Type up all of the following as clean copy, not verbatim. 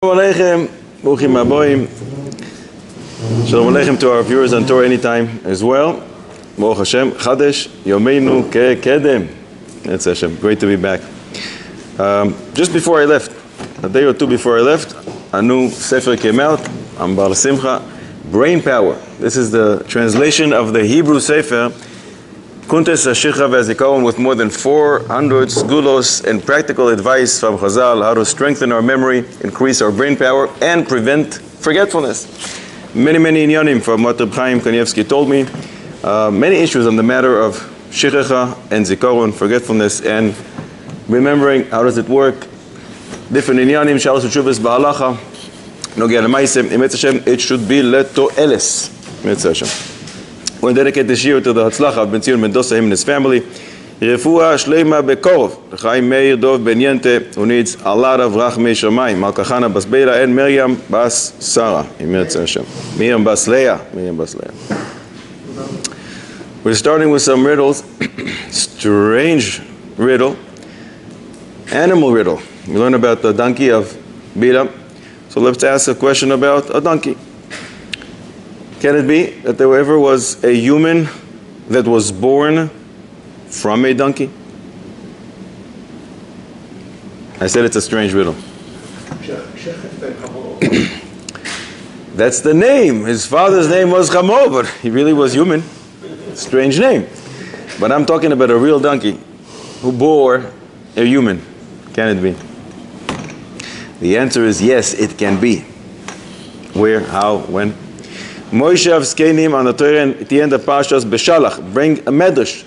Shalom Aleichem, Bruchim Aboim. Shalom Aleichem to our viewers on Torah Anytime as well. Baruch Hashem, Chadesh, Yomeinu Kekedem. That's Hashem, great to be back. Just before I left, a day or two before I left, a new Sefer came out, Ambar Simcha, Brain Power. This is the translation of the Hebrew Sefer, Kuntes HaShichra VeHaZikaron, with more than 400 sgulos and practical advice from Chazal, how to strengthen our memory, increase our brain power, and prevent forgetfulness. Many inyanim from what Reb Chaim Kanievsky told me. Many issues on the matter of Shichra and Zikaron, forgetfulness, and remembering how does it work. Different inyanim, Shalos Utshuvas Ba'alacha, Nogia L'Maisem, Emetz Hashem, it should be Leto'eles, Emetz Hashem. We're going to dedicate this year to the Hatzlacha of Ben Zion Mendoza, him and his family. Refuah Shleima Bekorov, Chaim Meir Dov Ben Yente, who needs a lot of Rachmei Shamayim, Malka Chana Bas Beila, and Miriam Bas Sarah. Miriam Bas Leah. We're starting with some riddles. Strange riddle. Animal riddle. We learn about the donkey of Bilam. So let's ask a question about a donkey. Can it be that there ever was a human that was born from a donkey? I said it's a strange riddle. That's the name. His father's name was Chamor, but he really was human. Strange name. But I'm talking about a real donkey who bore a human. Can it be? The answer is yes, it can be. Where, how, when? Moshe of Skenim on the Torah at the end of Parshas Beshalach bring a medrash.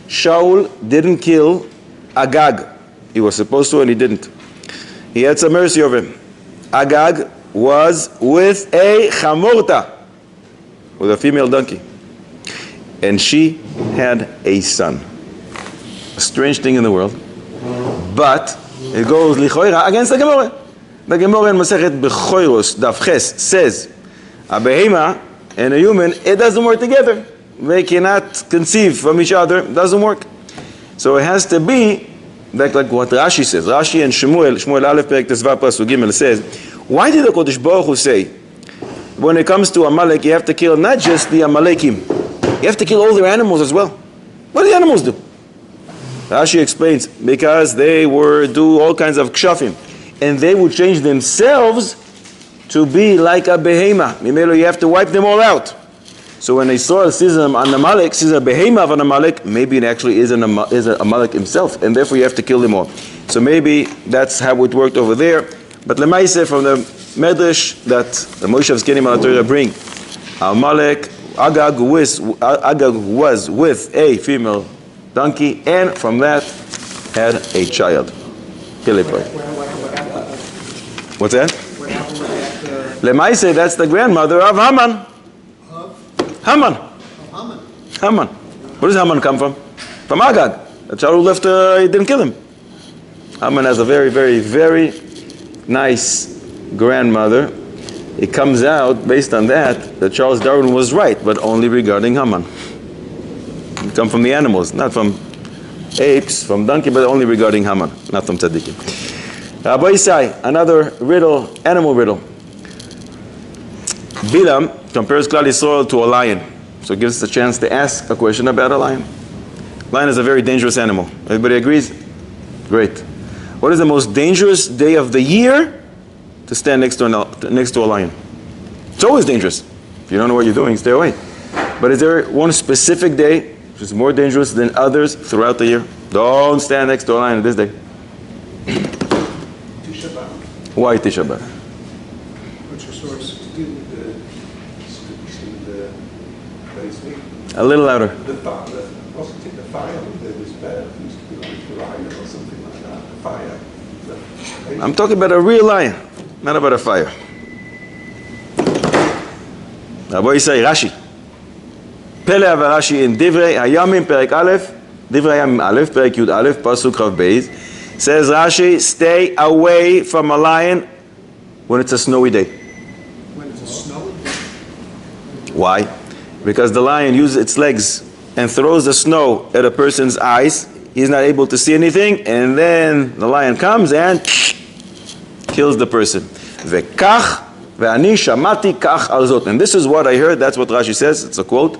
Shaul didn't kill Agag. He was supposed to and he didn't. He had some mercy over him. Agag was with a chamorta, with a female donkey. And she had a son. A strange thing in the world. But it goes lichoira against the Gemara. The Gemara in Masechet Bechoros, Daf Ches, says, a behema and a human, it doesn't work together. They cannot conceive from each other. It doesn't work. So it has to be like what Rashi says. Rashi and Shmuel Aleph Perek Tesvav Pasuk Gimel says, why did the Kodesh Baruch Hu say, when it comes to Amalek, you have to kill not just the Amalekim, you have to kill all their animals as well? What do the animals do? Rashi explains, because they do all kinds of kshafim, and they would change themselves to be like a behema. Mimelo, you have to wipe them all out. So when they saw a sism on Amalek, sees a behema of an Amalek, maybe it actually is an Amalek himself, and therefore you have to kill them all. So maybe that's how it worked over there. But Lemaise, from the Medrash that the Moshe of Skenim al Torah bring, Amalek, Agag was with a female donkey, and from that had a child. What's that? Lemaise, that's the grandmother of Haman. Haman. Where does Haman come from? From Agag. The child who left, he didn't kill him. Haman has a very nice grandmother. It comes out, based on that Charles Darwin was right, but only regarding Haman. It comes from the animals, not from apes, from donkey, but only regarding Haman, not from tzaddikim. Rabbi Isai, another riddle, animal riddle. Bilam compares Klal Yisrael to a lion. So it gives us a chance to ask a question about a lion. Lion is a very dangerous animal. Everybody agrees? Great. What is the most dangerous day of the year to stand next to a lion? It's always dangerous. If you don't know what you're doing, stay away. But is there one specific day which is more dangerous than others throughout the year? Don't stand next to a lion on this day. Tisha B'Av. Why Tisha B'Av? What's your source? A little louder. The fire that was bad used to be like the lion or something like that. The fire. I'm talking about a real lion, not about a fire. Rabbi Yisai, Rashi. Pele Rashi in Divrei Hayamim Perek Aleph, Divrei Hayamim Aleph, Perek Yud Aleph, Pasuk Chav Beis. Says Rashi, stay away from a lion when it's a snowy day. When it's a snowy day? Why? Because the lion uses its legs and throws the snow at a person's eyes. He's not able to see anything, and then the lion comes and kills the person. וכך, ואני שמעתי כך על זאת. And this is what I heard, that's what Rashi says, it's a quote.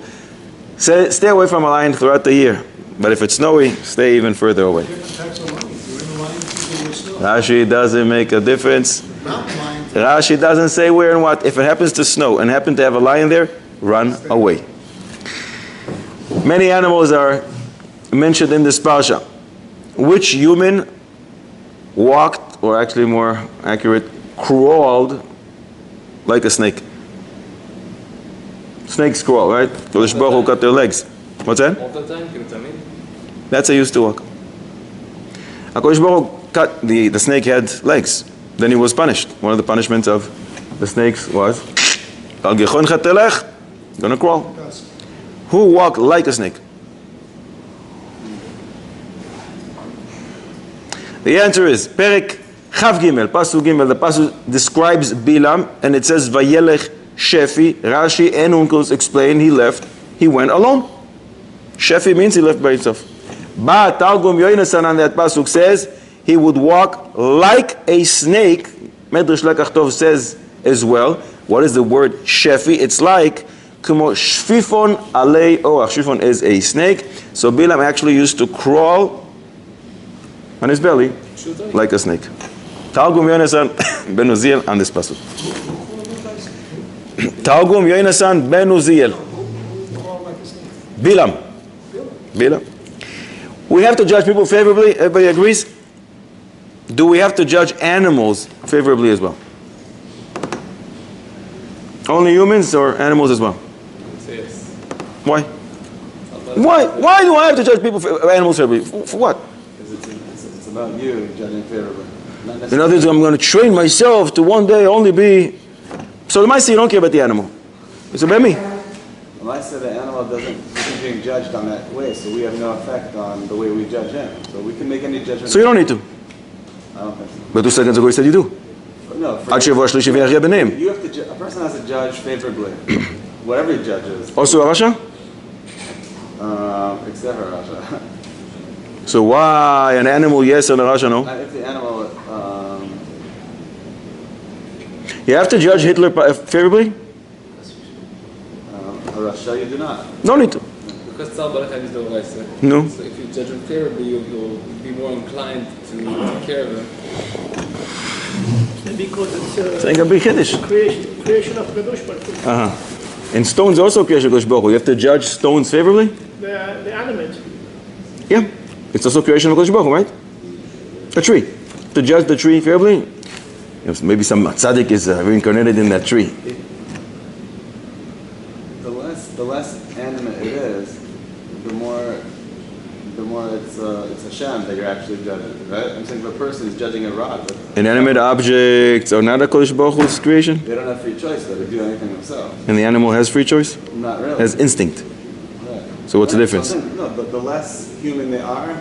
Stay away from a lion throughout the year. But if it's snowy, stay even further away. Rashi doesn't make a difference. Rashi doesn't say where and what. If it happens to snow and happen to have a lion there, run away. Many animals are mentioned in this parsha. Which human walked, or actually more accurate, crawled like a snake? Snakes crawl, right? Kodesh Baruch Hu cut their legs. What's that? All the time, That's how he used to walk. HaKadosh Baruch Hu cut the snake had legs. Then he was punished. One of the punishments of the snakes was Al Gichon Chatelech, gonna crawl. Who walked like a snake? The answer is Perek Chav Gimel, Pasuk Gimel. The Pasuk describes Bilam, and it says Vayelech Shefi. Rashi and Uncles explain he left. He went alone. Shefi means he left by himself. But Targum Yoinasan on that Pasuk says he would walk like a snake. Medrash Lekach Tov says as well. What is the word Shefi? It's like Kumo Shfifon Alei Orach. Shfifon is a snake. So Bilam actually used to crawl on his belly like a snake. Targum Yoinasan Ben Uziel on this Pasuk. Targum Yoinasan Ben Uziel. Bilam. We have to judge people favorably. Everybody agrees? Do we have to judge animals favorably as well? Only humans or animals as well? Yes. Why? Why do I have to judge people animals favorably? For what? Because it's about you judging favorably. In other words, I'm going to train myself to one day only be... So the mice you don't care about the animal. It's about me. Well, I said the animal isn't being judged on that way, so we have no effect on the way we judge him. So we can make any judgment. So you don't need to. I don't think so. But 2 seconds ago you said you do. But no, עד שבוע שלישי ויחיה ביניהם. you have to a person has to judge favorably. Whatever he judges. Also Rasha? Except for Rasha. So why an animal yes and a Rasha no? If the animal... You have to judge Hitler favorably? Rasha, you do not. No need to. Because Tzal Balak is the Raisa. No. So if you judge him favorably, you'll be more inclined to take care of him. Because It's like a big Kiddush. creation of Kadosh Baruch Hu. And stones also creation of Kadosh Baruch Hu. You have to judge stones favorably? The animate. Yeah. It's also creation of Kadosh Baruch Hu, right? A tree. To judge the tree favorably? Maybe some tzaddik is reincarnated in that tree. The less animate it is, the more it's Hashem that you're actually judging, right? I'm saying if a person is judging a rod, Inanimate objects are not a Kadosh Baruch Hu's creation? they don't have free choice though, to do anything themselves. And the animal has free choice? Not really. Has instinct. Right. So what's the Right? difference? So I'm saying, no, the less human they are,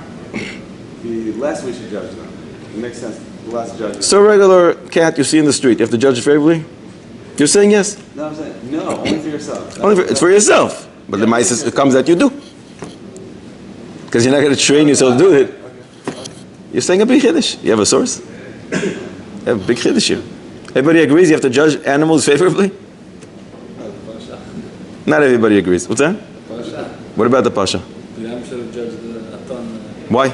the less we should judge them. It makes sense. The less judgment. So a regular cat you see in the street, you have to judge it favorably? You're saying yes? No, I'm saying no, only for yourself. It's for yourself. But the mice, it comes that you do. Because you're not going to train yourself to do it. You're saying a big Kiddush. You have a source? You have a big Kiddush here. Everybody agrees you have to judge animals favorably? Not everybody agrees. What's that? What about the Pasha? Bilam should have judged the Aton. Why?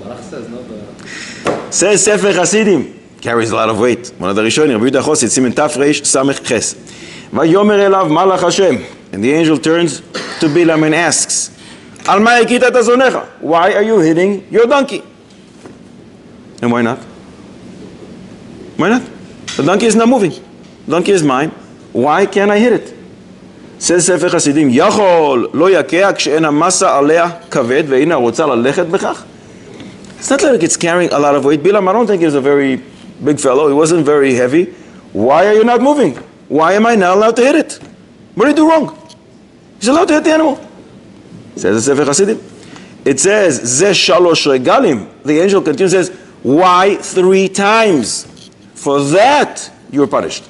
Balak says, not the... Says Sefer Hasidim. Carries a lot of weight. One of the Rishonim, Rabbi Yehuda Chosid, Simen Taf Reish Samech Ches. Vayomer elav Malach Hashem. And the angel turns to Bilam and asks, Al ma hikita tazonecha? Why are you hitting your donkey? And why not? Why not? The donkey is not moving. The donkey is mine. Why can't I hit it? Says Sefer Hasidim, Yachol lo yakea kshe'en hamasa alea kaved ve'ina rotza lalechet bechach. It's not like it's carrying a lot of weight. Bilam, I don't think he's a very big fellow. He wasn't very heavy. Why are you not moving? Why am I not allowed to hit it? What did I do wrong? He's allowed to hit the animal. Says the Sefer Hasidim. It says, Zeh shalosh regalim. The angel continues, says, why 3 times? For that, you're punished.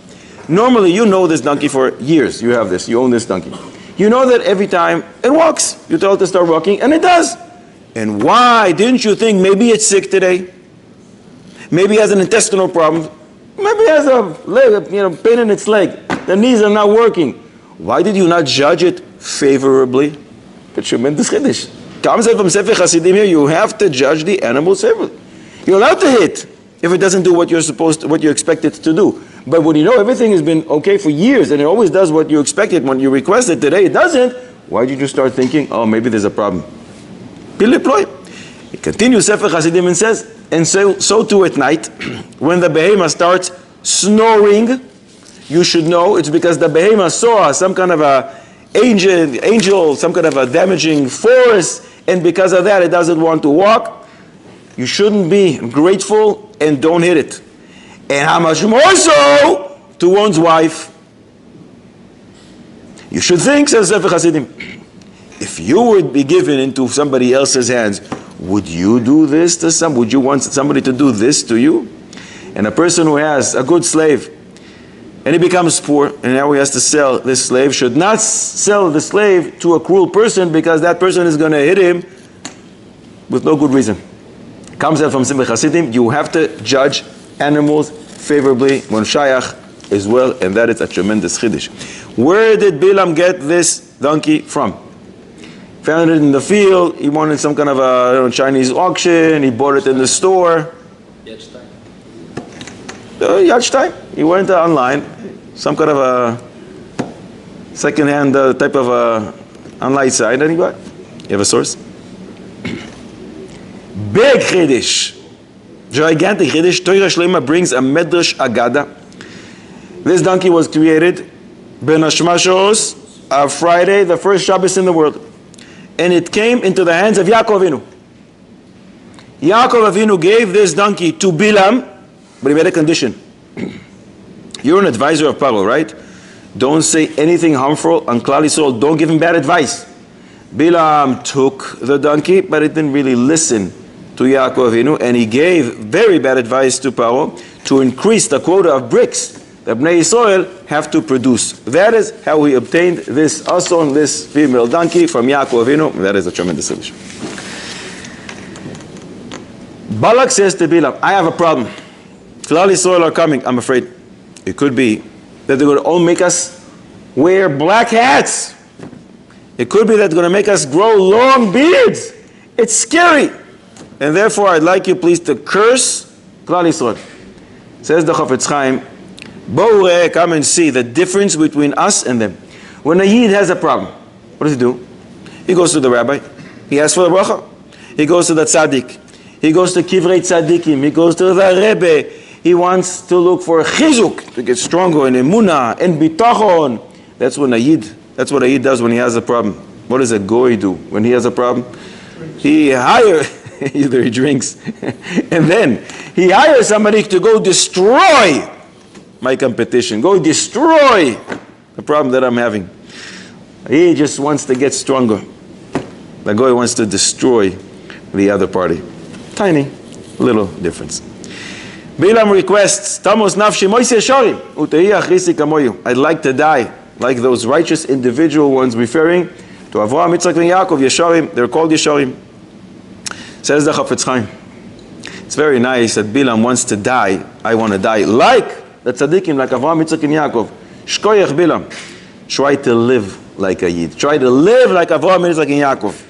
Normally, you know this donkey for years. You have this. You own this donkey. You know that every time it walks. You tell it to start walking, and it does. And why didn't you think maybe it's sick today? Maybe it has an intestinal problem. Maybe it has a leg, pain in its leg. The knees are not working. Why did you not judge it favorably? But tremendous chiddush. Comes out from Sefer Hasidim here. You have to judge the animals favorably. You're allowed to hit if it doesn't do what you expect it to do. But when you know everything has been okay for years and it always does what you expected when you request it, today it doesn't, why did you start thinking, oh, maybe there's a problem? It continues Sefer Hasidim and says, and so too at night, when the behemoth starts snoring, you should know it's because the behemoth saw some kind of a angel, some kind of a damaging force, and because of that it doesn't want to walk. You shouldn't be grateful and don't hit it. And how much more so to one's wife? You should think, says Sefer Hasidim, if you would be given into somebody else's hands, would you do this to some? Would you want somebody to do this to you? And a person who has a good slave, and he becomes poor, and now he has to sell this slave, should not sell the slave to a cruel person because that person is going to hit him with no good reason. Comes out from Sefer Hasidim, you have to judge animals favorably when shayach as well, and that is a tremendous chiddush. Where did Bilam get this donkey from? Found it in the field. He wanted some kind of a Chinese auction. He bought it in the store. Yachstein. He went online, some kind of a second-hand type of online site, and he got. You have a source? Big chiddush, gigantic chiddush. Torah Shlema brings a medrash agada. This donkey was created ben Hashmashos of Friday, the first Shabbos in the world, and it came into the hands of Yaakov Avinu. Yaakov Avinu gave this donkey to Bilam, but he made a condition. You're an advisor of Paro, right? Don't say anything harmful on Klal Yisrael. Don't give him bad advice. Bilam took the donkey, but it didn't really listen to Yaakov Avinu, and he gave very bad advice to Paro to increase the quota of bricks that Bnei Yisrael have to produce. That is how he obtained this ason, this female donkey from Yaakov Avinu. That is a tremendous solution. Balak says to Bilam, I have a problem. Klal Yisrael are coming, I'm afraid. It could be that they're going to all make us wear black hats. It could be that they're going to make us grow long beards. It's scary. And therefore, I'd like you please to curse Klal Yisrael. Says the Chafetz Chaim, Bo'ureh, come and see the difference between us and them. When a Yid has a problem, what does he do? He goes to the rabbi. He asks for the bracha. He goes to the tzaddik. He goes to Kivrei Tzaddikim. He goes to the Rebbe. He wants to look for chizuk, to get stronger in emunah and bitachon. That's what a Yid does when he has a problem. What does a goy do when he has a problem? He hires, either he drinks, and then he hires somebody to go destroy my competition. Go destroy the problem that I'm having. He just wants to get stronger. The goy wants to destroy the other party. Tiny, little difference. Bilam requests, Tamos nafshi moise shorim, utehi achrisi kamoyu. I'd like to die like those righteous individual ones, referring to Avraham, Yitzchak, and Yaakov, Yesharim. They're called Yesharim. Says the Chafetz Chaim. It's very nice that Bilam wants to die. I want to die like the tzaddikim, like Avraham, Yitzchak, and Yaakov. Shkoyach Bilam. Try to live like a Yid. Try to live like Avraham, Yitzchak, and Yaakov.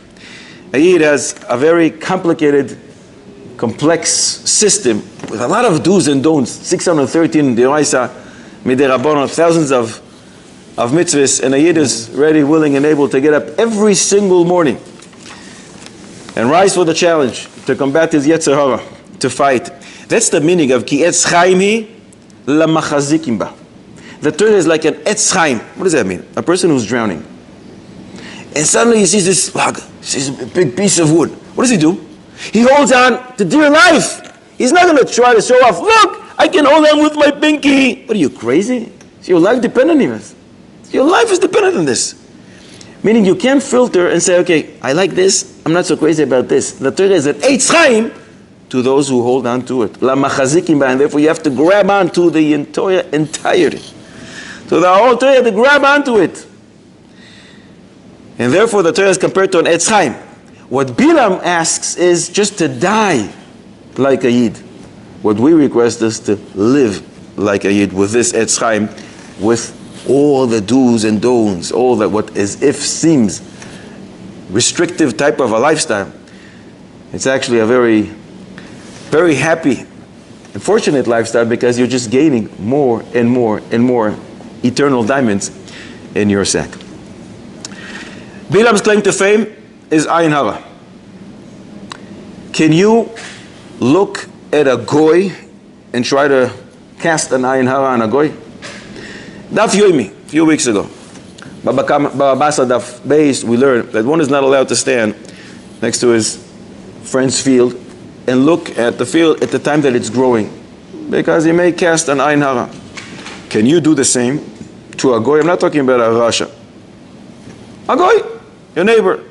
A Yid has a very complicated, complex system with a lot of do's and don'ts. 613 deraisa, miderabbanon, thousands of mitzvahs, and a Yid is ready, willing, and able to get up every single morning and rise for the challenge to combat his Yetzer Hara, to fight. That's the meaning of ki etz chaimi lamachazikim ba. The Torah is like an etz chaim. What does that mean? A person who's drowning. And suddenly he sees this log, he sees a big piece of wood. What does he do? He holds on to dear life. He's not going to try to show off. Look, I can hold on with my pinky. What are you, crazy? Is your life dependent on this? Your life is dependent on this. Meaning you can't filter and say, okay, I like this, I'm not so crazy about this. The Torah is an eitz chaim to those who hold on to it. La machazikim ba, and therefore you have to grab on to the entirety. So the whole Torah, you have to grab onto it. And therefore the Torah is compared to an eitz chaim. What Bilam asks is just to die like a Yid. What we request is to live like a Yid with this Etz Chaim, with all the do's and don'ts, all that what as if seems restrictive type of a lifestyle. It's actually a very, very happy and fortunate lifestyle because you're just gaining more and more and more eternal diamonds in your sack. Bilam's claim to fame is Ayin Harah. Can you look at a goy and try to cast an Ayin Harah on a goy? Daf Yomi, a few weeks ago, Babasa Daf Beis, we learned that one is not allowed to stand next to his friend's field and look at the field at the time that it's growing, because he may cast an Ayin Harah. Can you do the same to a goy? I'm not talking about a Rasha. A goy, your neighbor.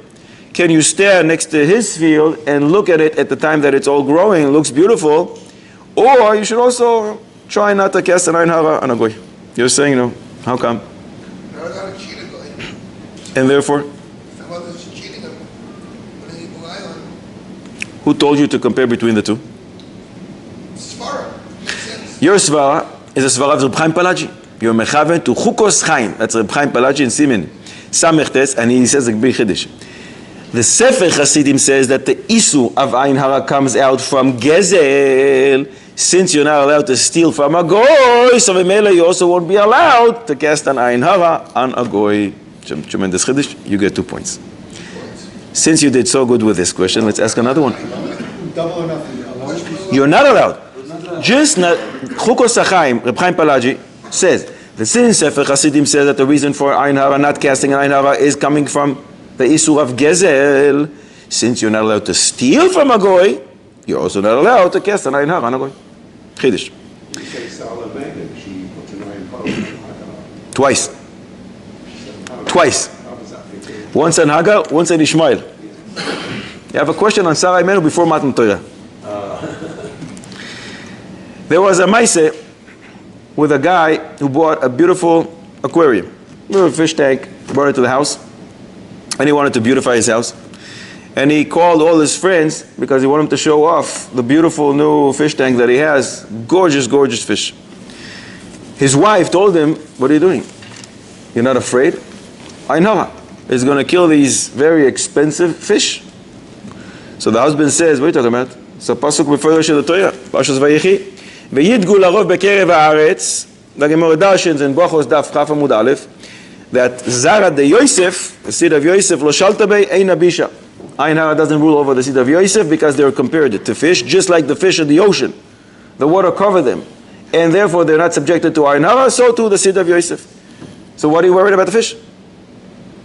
Can you stand next to his field and look at it at the time that it's all growing, it looks beautiful? Or you should also try not to cast an Ayin Harah on a goy. You're saying no. How come? And therefore? Who told you to compare between the two? Your svara is a svara of Reb Chaim Palaji. You're mechaven to chukos chaim. That's Reb Chaim Palaji in Simen Samechtes, and he says a big chiddush. The Sefer Hasidim says that the isu of Ayin Harah comes out from gezel. Since you're not allowed to steal from a goy, so Vimela you also won't be allowed to cast an Ayin Harah on a goy. Tremendous chiddush. You get 2 points. Since you did so good with this question, let's ask another one. You're not allowed. Just not. Chukos Chaim, Reb Chaim Palaji says the Sin Sefer Hasidim says that the reason for Ayin Harah not casting an Ayin Harah is coming from the issue of gezel. Since you're not allowed to steal from a goy, you're also not allowed to cast an Ayin Harah on a goy. Chiddush. Twice. Once on Hagar, once on Ishmael. You have a question on Sarah Imenu before Matan Torah. There was a maise with a guy who bought a beautiful aquarium, little fish tank, brought it to the house, and he wanted to beautify his house. And he called all his friends because he wanted them to show off the beautiful new fish tank that he has. Gorgeous, gorgeous fish. His wife told him, "What are you doing? You're not afraid? Ayin Harah is going to kill these very expensive fish." So the husband says, "What are you talking about?" It's a pasuk before the Torah, Parshas Vayechi. V'yidgu larov bekerev haaretz. The Gemara darshins in Brachos Daf Chaf Amud Aleph that Zara de Yosef, the seed of Yosef, lo shalta bei ein abisha. Ayin Harah doesn't rule over the seed of Yosef because they're compared to fish, just like the fish in the ocean. The water covered them, and therefore they're not subjected to Ayin Harah. So too the seed of Yosef. So what are you worried about the fish?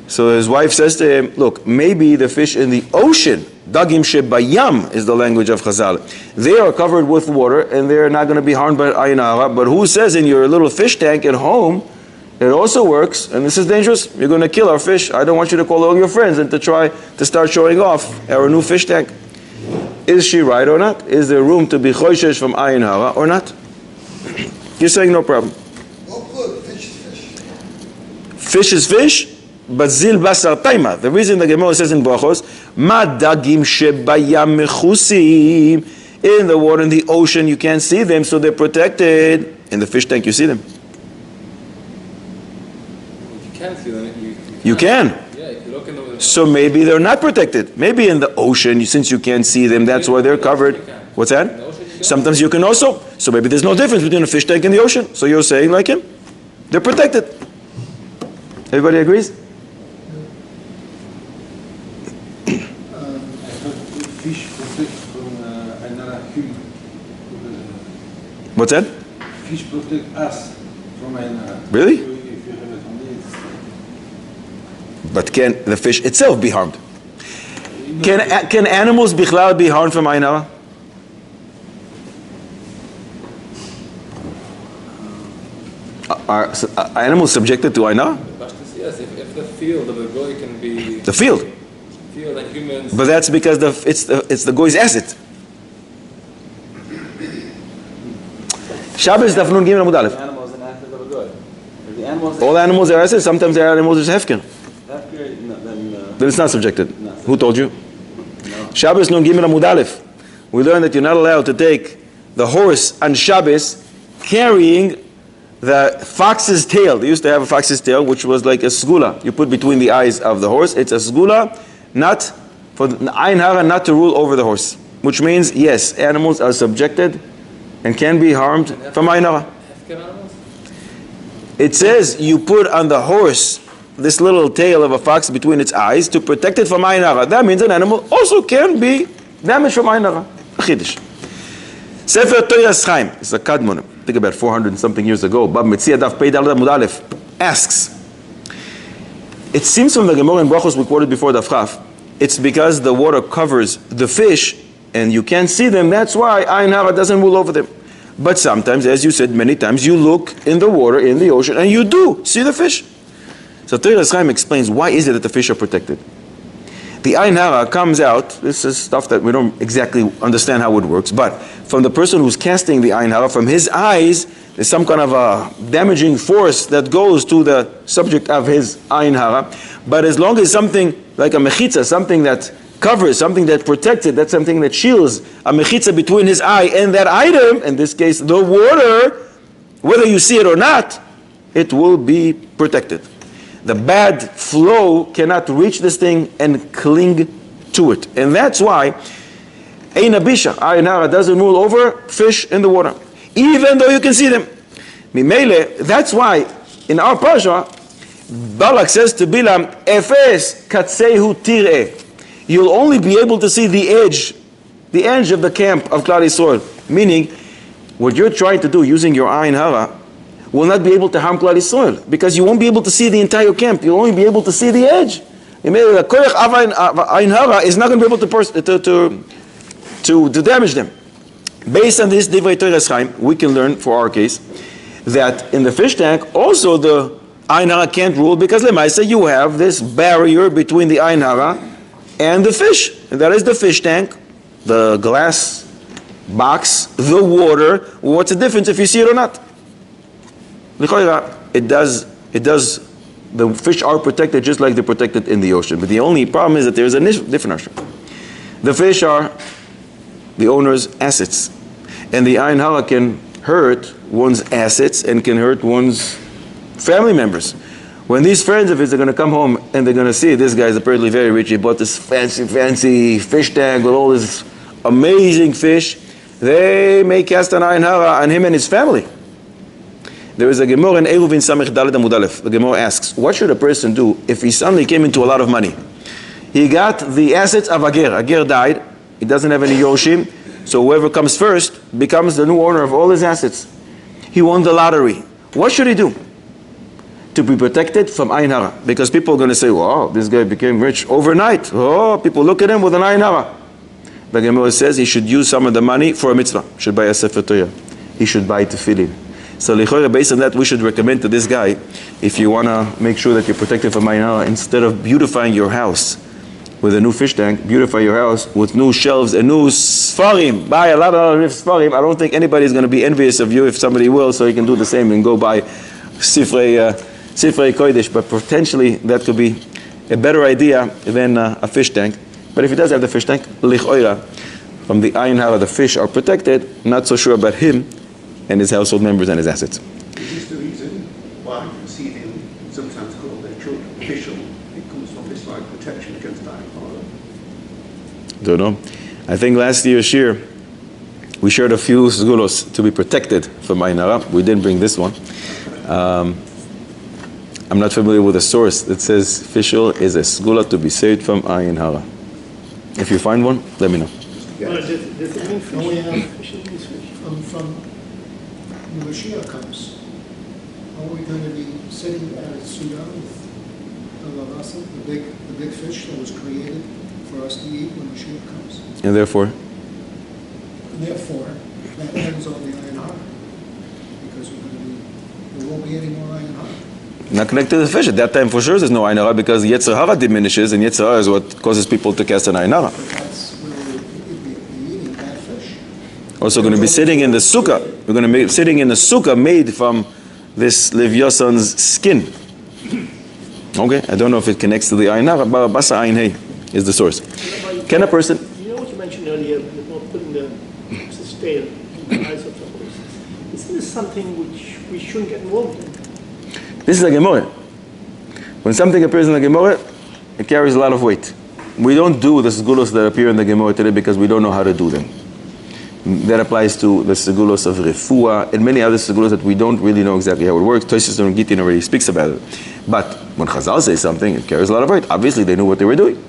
So his wife says to him, "Look, maybe the fish in the ocean, dagim shebayam is the language of Chazal. They are covered with water and they're not going to be harmed by Ayin Harah. But who says in your little fish tank at home, it also works, and this is dangerous. You're going to kill our fish. I don't want you to call all your friends and to try to start showing off our new fish tank." Is she right or not? Is there room to be choishesh from Ayin Harah or not? You're saying no problem. Fish is fish. But zil basar taima. The reason the Gemara says in Brachos, ma dagim shebayam mechusim. In the water, in the ocean, you can't see them, so they're protected. In the fish tank, you see them. You can see them. You can. Yeah, if you look in the... So maybe they're not protected. Maybe in the ocean, since you can't see them, that's why they're covered. What's that? Sometimes you can also. So maybe there's no difference between a fish tank and the ocean. So you're saying like him, they're protected. Everybody agrees? Fish protect from another human. What's that? Fish protect us from another. Really? If you have it on this. But can the fish itself be harmed? Can animals bichlal be harmed from Ayin Harah? Are animals subjected to Ayin Harah? Yes, if the field of the goy can be... The field. Field and humans... But that's because it's the goy's asset. Shabbos Daf Nun Gimel Amud Aleph. Animals and asset of a good. If the animals All animals are assets. Sometimes they're animals is hefker. Then it's not subjected. No. Who told you? No. Shabbos Nun Gimel Amud Aleph. We learn that you're not allowed to take the horse on Shabbos carrying the fox's tail. They used to have a fox's tail, which was like a sgula. You put between the eyes of the horse. It's a sgula, not for the Ayin Hara, not to rule over the horse. Which means, yes, animals are subjected and can be harmed from Ayin Hara. It says you put on the horse this little tail of a fox between its eyes to protect it from Ayin Hara. That means an animal also can be damaged from Ayin Hara. Chidish. Sefer Toyas Chaim, it's a Kadmon, I think about 400 and something years ago. Bab Metzia Daf Pei Daled Amud Aleph asks, it seems from the Gemara in Brachos we quoted before Daf Chaf, it's because the water covers the fish and you can't see them, that's why Ayin Hara doesn't rule over them. But sometimes, as you said many times, you look in the water, in the ocean, and you do see the fish. So Toyas Chaim explains why is it that the fish are protected. The Ayin Hara comes out, this is stuff that we don't exactly understand how it works, but from the person who's casting the Ayin Hara, from his eyes, there's some kind of a damaging force that goes to the subject of his Ayin Hara. But as long as something like a mechitza, something that covers, something that protects it, that's something that shields a mechitza between his eye and that item, in this case the water, whether you see it or not, it will be protected. The bad flow cannot reach this thing and cling to it. And that's why Ein Abisha, Ayin Hara, doesn't rule over fish in the water, even though you can see them. Mimele, that's why in our Parsha, Balak says to Bilam, Efes katsehu tir'eh. You'll only be able to see the edge of the camp of Klal Yisrael. Meaning, what you're trying to do using your Ayin Hara will not be able to harm Klal Yisrael, because you won't be able to see the entire camp. You'll only be able to see the edge. The koyach of Ayin Hara is not going to be able to damage them. Based on this Divrei Toras Chaim, we can learn for our case that in the fish tank also the Ayin Hara can't rule, because lemaisa you have this barrier between the Ayin Hara and the fish, and that is the fish tank, the glass box, the water. What's the difference if you see it or not? It does. The fish are protected just like they're protected in the ocean. But the only problem is that there's a different issue. The fish are the owner's assets, and the Ayin Hara can hurt one's assets and can hurt one's family members. When these friends of his are going to come home and they're going to see this guy is apparently very rich, he bought this fancy fish tank with all this amazing fish, they may cast an Ayin Hara on him and his family. There is a Gemara in Eruvin Samech Daled Amud Aleph. The Gemara asks, what should a person do if he suddenly came into a lot of money? He got the assets of Ager. Ager died. He doesn't have any Yoshim. So whoever comes first becomes the new owner of all his assets. He won the lottery. What should he do to be protected from Ayin Hara? Because people are going to say, wow, this guy became rich overnight. Oh, people look at him with an Ayin Hara. The Gemara says he should use some of the money for a mitzvah. He should buy a Sefer Torah. He should buy tefillin. So based on that, we should recommend to this guy, if you want to make sure that you're protected from Ayin Hara, instead of beautifying your house with a new fish tank, beautify your house with new shelves and new sfarim. Buy a lot of sfarim. I don't think anybody is going to be envious of you if somebody will, so you can do the same and go buy Sifrei Kodesh. But potentially that could be a better idea than a fish tank. But if he does have the fish tank, lichoira, from the Ayin Hara, the fish are protected. Not so sure about him and his household members and his assets. Is this the reason why you see them sometimes call their children official? It comes from this like protection against Ayin Hara. Don't know. I think last year, Shir, we shared a few sgulos to be protected from Ayin Hara. We didn't bring this one. I'm not familiar with a source that says official is a sgula to be saved from Ayin Hara. If you find one, let me know. Don't we have From when Mashiach comes, are we going to be sitting at Sudan with the lavasa, the big fish that was created for us to eat when Mashiach comes? And therefore? And therefore, that ends all the Ayin Hara, because there won't be any more Ayin Hara. Not connected to the fish. At that time, for sure, there's no Ayin Hara, because Yetzer Hara diminishes, and Yetzer Hara is what causes people to cast an Ayin Hara. But that's where we'll be eating that fish. Also going to be sitting in the sukkah. We're going to be sitting in the sukkah made from this Leviosan's skin. Okay, I don't know if it connects to the Ayin Hara, but Basa Ayin Hey is the source. Can a person... You know what you mentioned earlier about putting the tail in the eyes of the horse? Isn't this something which we shouldn't get involved in. This is a Gemara. When something appears in the Gemara, it carries a lot of weight. We don't do the segulos that appear in the Gemara today because we don't know how to do them. That applies to the segulos of refuah and many other segulos that we don't really know exactly how it works. Tosfos and Gittin already speaks about it. But when Chazal says something, it carries a lot of weight. Obviously, they knew what they were doing.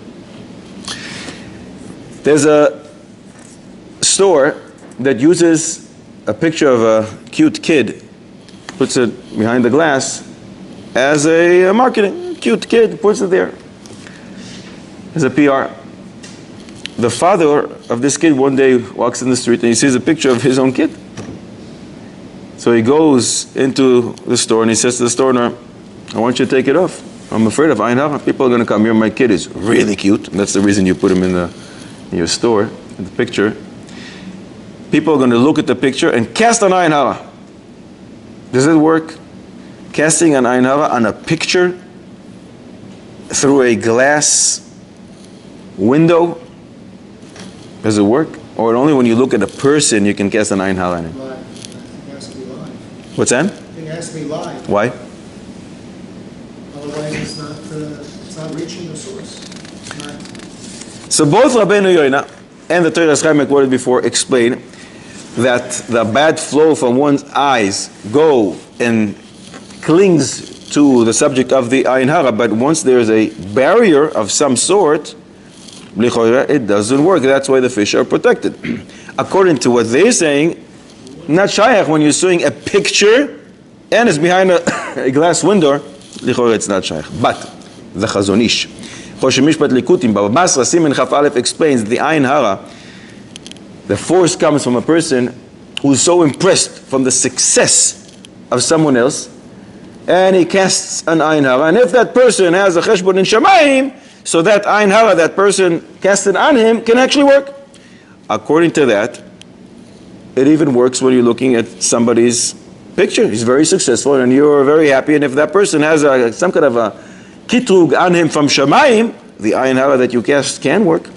There's a store that uses a picture of a cute kid, puts it behind the glass as a marketing. Cute kid, puts it there as a PR. The father of this kid one day walks in the street and he sees a picture of his own kid. So he goes into the store and he says to the store owner, I want you to take it off. I'm afraid of Ayin Harah. People are going to come here. My kid is really cute. And that's the reason you put him in your store, in the picture. People are going to look at the picture and cast an Ayin Harah. Does it work? Casting an Ayin Harah on a picture through a glass window, does it work? Or only when you look at a person you can cast an Ayin Harah on him? Live. It has to be live. What's that? It has to be live. Why? Otherwise, it's not reaching the source. It's not. So both Rabbeinu Yoina and the Torah Chaim I quoted before explain that the bad flow from one's eyes go and clings to the subject of the Ayin Harah, but once there's a barrier of some sort, it doesn't work. That's why the fish are protected. According to what they're saying, not shayach when you're seeing a picture and it's behind a glass window, it's not shayach. But the Chazon Ish, Choshen Mishpat Likutim, Baba Basra Simen Chaf Aleph explains the Ayin Harah, the force comes from a person who's so impressed from the success of someone else, and he casts an Ayin Harah. And if that person has a cheshbon in Shamayim, so that Ayin Harah, that person casted on him, can actually work. According to that, it even works when you're looking at somebody's picture. He's very successful and you're very happy, and if that person has some kind of a kitrug on him from Shamayim, the Ayin Harah that you cast can work.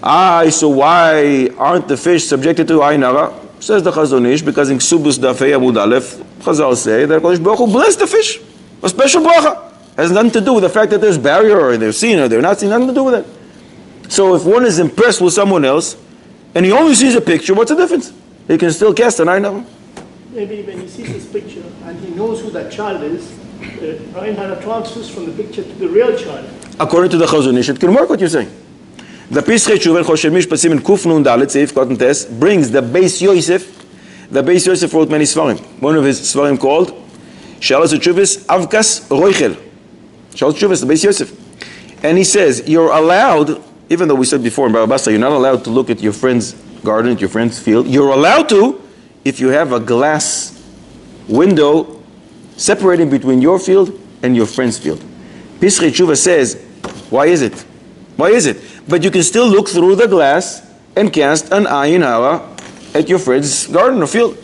So why aren't the fish subjected to Ayin Harah? Says the Chazon Ish, because in Ksubus Dafei Amud Aleph, Chazal say that Kodesh Baruch Hu blessed the fish. A special bracha. Has nothing to do with the fact that there's barrier or they're seen or they're not seen. Nothing to do with it. So if one is impressed with someone else and he only sees a picture, what's the difference? He can still cast an Ayin Harah. Maybe when he sees this picture and he knows who that child is, Ayin Harah transfers from the picture to the real child. According to the Chazon Ish, it can work what you're saying. The Pischei Tshuva Choshen Mishpat Simen Kuf Nun Dalet Seif Cotton Test brings the Beis Yosef. The Beis Yosef wrote many svarim. One of his svarim called Shalos Tshuvas Avkas Roichel. Shalos Tshuvas, the Beis Yosef. And he says, you're allowed, even though we said before in Baba Basra, you're not allowed to look at your friend's garden, at your friend's field. You're allowed to if you have a glass window separating between your field and your friend's field. Pischei Tshuva says, why is it? Why is it? But you can still look through the glass and cast an Ayin Harah at your friend's garden or field.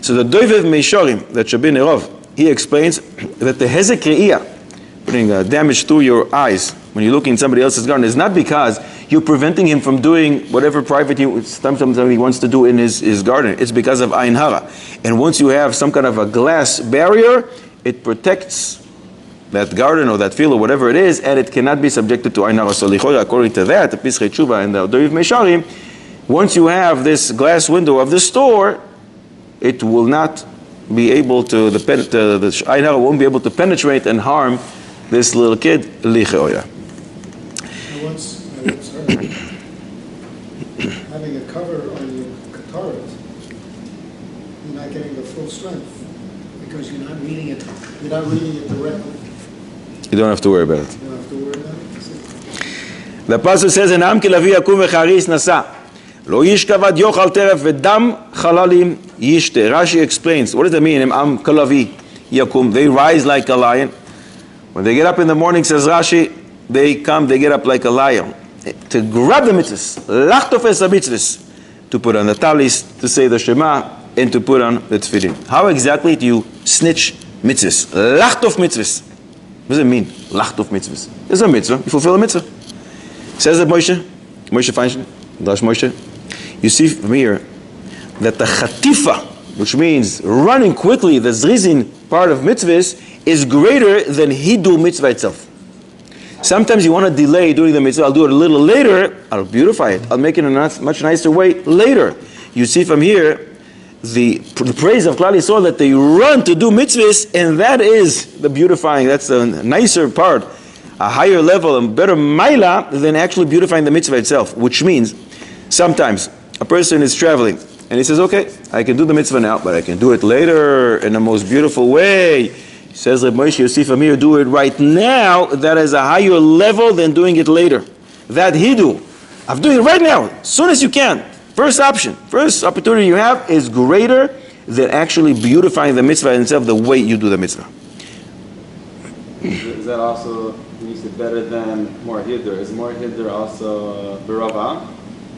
So the Doivev Meisharim, that Shabin Erov, he explains that the Hezek Re'iyah, putting damage through your eyes when you look in somebody else's garden, is not because you're preventing him from doing whatever private sometimes he wants to do in his garden. It's because of Ayin Harah. And once you have some kind of a glass barrier, it protects that garden or that field or whatever it is, and it cannot be subjected to Ayin Harah. So according to that, the Pischei Tshuva and the Doiv Meisharim, once you have this glass window of the store, it will not be able to, the Ayin Harah won't be able to penetrate and harm this little kid, Licheoya. I once heard having a cover on your kataret, you're not getting the full strength because you're not reading it directly. You don't have to worry about it. You don't have to worry about it. The pasuk says, "Enam kilavi yakum vecharis nasa, lo yishkavad yochal teref vedam chalalim yishte." Rashi explains, what does that mean? Enam kilavi yakum, they rise like a lion. When they get up in the morning, says Rashi, they get up like a lion to grab the mitzvahs, lachtofes mitzvahs, to put on the talis, to say the Shema, and to put on the tefillin. How exactly do you snitch mitzvahs? Lachtof mitzvahs. What does it mean? Lachtof mitzvahs. There's a mitzvah. You fulfill a mitzvah. Says that Moshe Feinstein, Drash Moshe. You see from here that the chatifa, which means running quickly, the zrizin part of mitzvahs, is greater than hidu mitzvah itself. Sometimes you want to delay doing the mitzvah. I'll do it a little later. I'll beautify it. I'll make it in a much nicer way later. You see from here, the praise of Klal Yisrael that they run to do mitzvahs, and that is the beautifying. That's the nicer part, a higher level, and better maila than actually beautifying the mitzvah itself. Which means, sometimes a person is traveling, and he says, okay, I can do the mitzvah now, but I can do it later in the most beautiful way. He says, Reb Moshe Yosef Amir, do it right now. That is a higher level than doing it later. That hidu of doing it right now, as soon as you can. First option, first opportunity you have is greater than actually beautifying the mitzvah itself the way you do the mitzvah. Is that also, when you say better than more hiddur, is more hiddur also berava?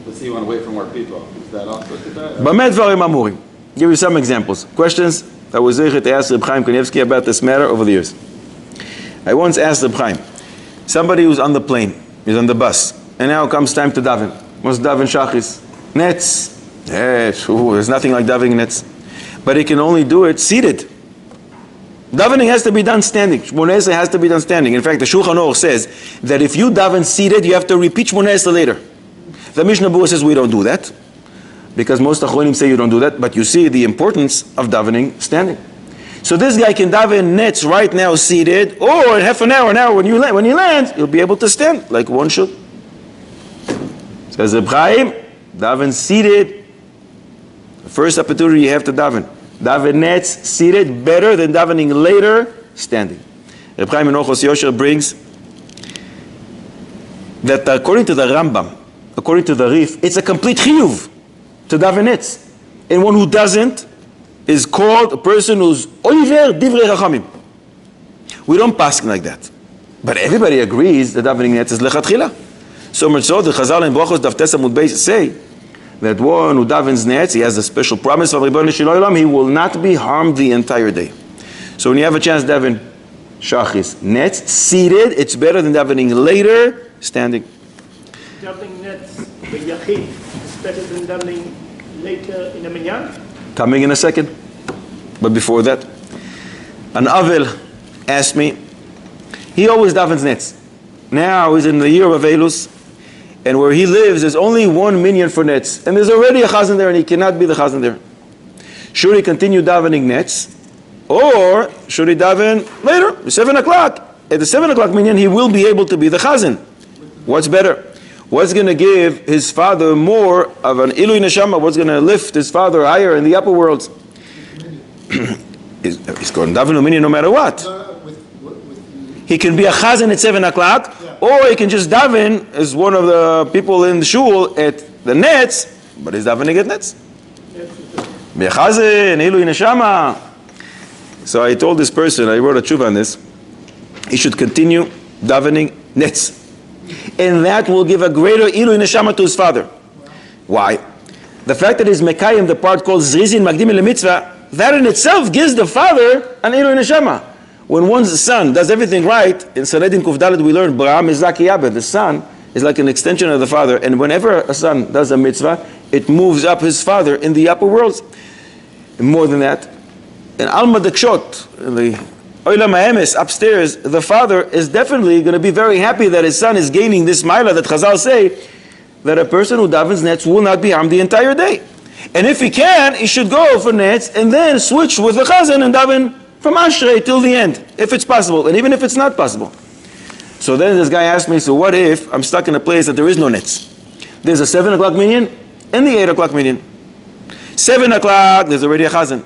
Let's say you want to wait for more people. Is that also better? Bamet dvarim amurim. Give you some examples. Questions I was able to ask Reb Chaim Kanievsky about this matter over the years. I once asked Reb Chaim, somebody who's on the plane, he's on the bus, and now comes time to daven. What's daven shachris? Neitz. Yes, there's nothing like davening Neitz. But he can only do it seated. Davening has to be done standing. Shmoneh Esrei has to be done standing. In fact, the Shulchan Aruch says that if you daven seated, you have to repeat Shmoneh Esrei later. The Mishnah Berurah says we don't do that, because most Achronim say you don't do that, but you see the importance of davening standing. So this guy can daven Neitz right now seated, or in half an hour, when he lands, he'll be able to stand like one should. Says Reb Chaim, daven seated. The first opportunity you have to daven. Daven Neitz seated better than davening later standing. Reb Chaim in Ochos Yosher brings that according to the Rambam, according to the Rif, it's a complete chiyuv to daven Neitz. And one who doesn't is called a person who's oiver divrei chachamim. We don't paskin like that. But everybody agrees that davening Neitz is lechatchila. So much so, the Chazal in Brachos Daf Tes Amud Beis say that one who davens Neitz, he has a special promise of Ribbon Shel Olam, he will not be harmed the entire day. So when you have a chance to daven Shachris Neitz seated, it's better than davening later standing. Davening Neitz, the Yachid, is better than davening later in a minyan? Coming in a second. But before that, an Avel asked me, he always davens Neitz. Now he's in the year of Avelus, and where he lives, there's only one minyan for Neitz. And there's already a chazan there, and he cannot be the chazan there. Should he continue davening Neitz? Or should he daven later, 7 o'clock? At the 7 o'clock minyan, he will be able to be the chazan. What's better? What's going to give his father more of an ilui neshama? What's going to lift his father higher in the upper worlds? He's going to daven a minyan no matter what. He can be a chazan at 7 o'clock, or he can just daven as one of the people in the shul at the Neitz, but he's davening at Neitz. Be a chazan, ilui neshama. So I told this person, I wrote a tshuva on this, he should continue davening Neitz. And that will give a greater ilui neshama to his father. Why? The fact that he's mekayim, the part called zrizin magdim lemitzvah, that in itself gives the father an ilui neshama. When one's son does everything right, in Sanedin Kuf Dalet we learn, Braham is Zaki Yabed, the son is like an extension of the father, and whenever a son does a mitzvah, it moves up his father in the upper worlds. And more than that, in Alma Dekshot, in the Olam HaEmes, upstairs, the father is definitely going to be very happy that his son is gaining this maila that Chazal say, that a person who davens Neitz will not be harmed the entire day. And if he can, he should go for Neitz, and then switch with the Chazan and daven from Ashrei till the end, if it's possible, and even if it's not possible. So then this guy asked me, so what if I'm stuck in a place that there is no Neitz? There's a 7 o'clock minyan and the 8 o'clock minyan. 7 o'clock, there's already a chazan.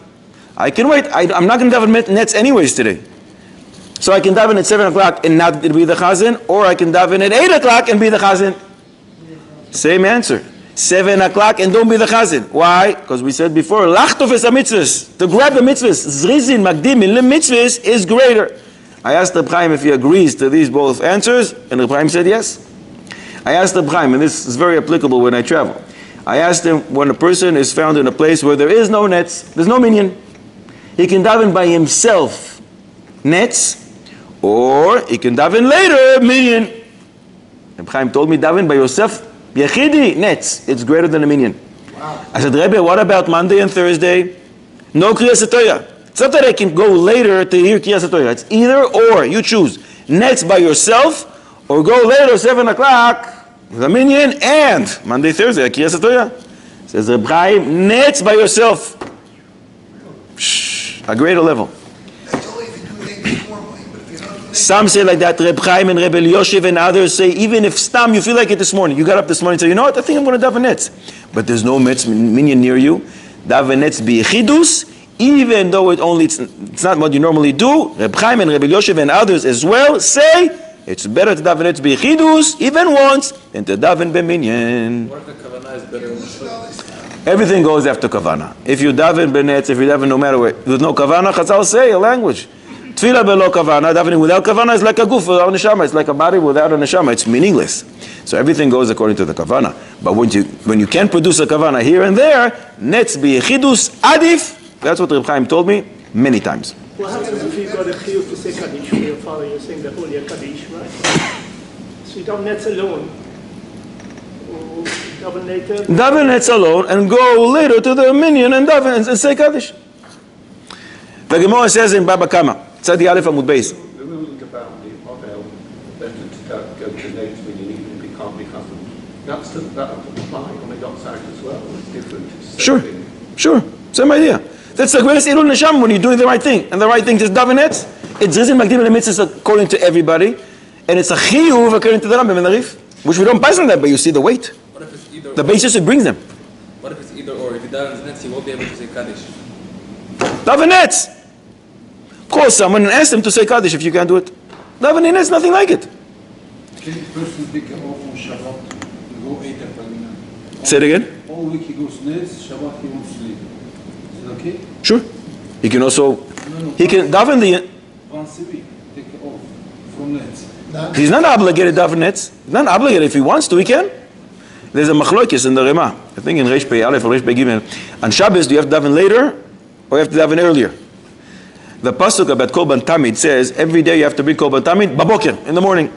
I can wait. I'm not going to daven Neitz anyways today. So I can daven at 7 o'clock and not be the chazan, or I can daven at 8 o'clock and be the chazan. Same answer. 7 o'clock and don't be the chazan. Why? Because we said before, lachtof es ha-mitzvahs, to grab the mitzvahs, zrizin magdim in mitzvahs is greater. I asked Reb Chaim if he agrees to these both answers, and Reb Chaim said yes. I asked Reb Chaim, and this is very applicable when I travel. I asked him, when a person is found in a place where there is no Neitz, there's no minyan, he can daven by himself Neitz, or he can daven later minyan. Reb Chaim told me, daven by yourself Yechidi, Neitz, it's greater than a minyan. Wow. I said, Rebbe, what about Monday and Thursday? No Kriyas HaTorah. It's not that I can go later to hear Kriyas HaTorah. It's either or. You choose. Neitz by yourself, or go later, 7 o'clock, the minyan, and Monday, Thursday, Kriyas HaTorah. Says Reb Chaim, Neitz by yourself. A greater level. That's only if you do things formally, but if you're not. Some say like that. Reb Chaim and Reb Elioshev and others say, even if stam, you feel like it this morning, you got up this morning and say, you know what, I think I'm going to daven Neitz. But there's no minyan near you. Daven Neitz b'yechidus, even though it's not what you normally do. Reb Chaim and Reb Elioshev and others as well say, it's better to daven Neitz b'yechidus, even once, than to daven b'minyan. What if the kavanah is better than the shul? Everything goes after kavana. If you daven b'netz, if you daven no matter what, with no kavana, Chazal say a language. Tefillah below kavana, davening without kavana is like a guf without a neshama. It's like a body without a neshama. It's meaningless. So everything goes according to the kavana. But when you can produce a kavana here and there, netz b'yechidus adif. That's what Reb Chaim told me many times. What happens if you got a chiyuv to say Kaddish for your father? You're saying the holy Kaddish, right? So you don't Neitz alone. Or daven later. Daven Neitz alone and go later to the minyan and daven and say Kaddish. The Gemara says in Baba Kama, Tzadi Aleph Amud Beis. The ruling about the Ovel, better to go to Neitz when you need it, if you can't be husband. That would apply on the dot side as well. It's different. It's the same thing. Sure, same idea. That's the greatest Ilul Neshama when you're doing the right thing. And the right thing is daven Neitz. It's Rizin Magdim and Mitzvahs according to everybody. And it's a Chiyuv according to the Rambam and the Rif. Which we don't pass on that, but you see the weight. What if it's either The basis it brings them. What if it's either or? If he davens Neitz, he won't be able to say Kaddish. Daven Neitz. Call someone and ask them to say Kaddish if you can't do it. Daven Neitz, nothing like it. Can a person take off on Shabbat and go 8 at Alina? Say it again. All week he goes Neitz, Shabbat he won't sleep. Is it okay? Sure. He can also, No. he can daven the, Once a week, take off from Neitz. he's not obligated to daven Neitz. He's not obligated. If he wants to, he can. There's a machlokes in the Rema. I think in Reish Pei Aleph or Reish Pei Gimel. On Shabbos, do you have to daven later or you have to daven earlier? The pasuk about Korban Tamid says every day you have to bring Korban Tamid babokir, in the morning.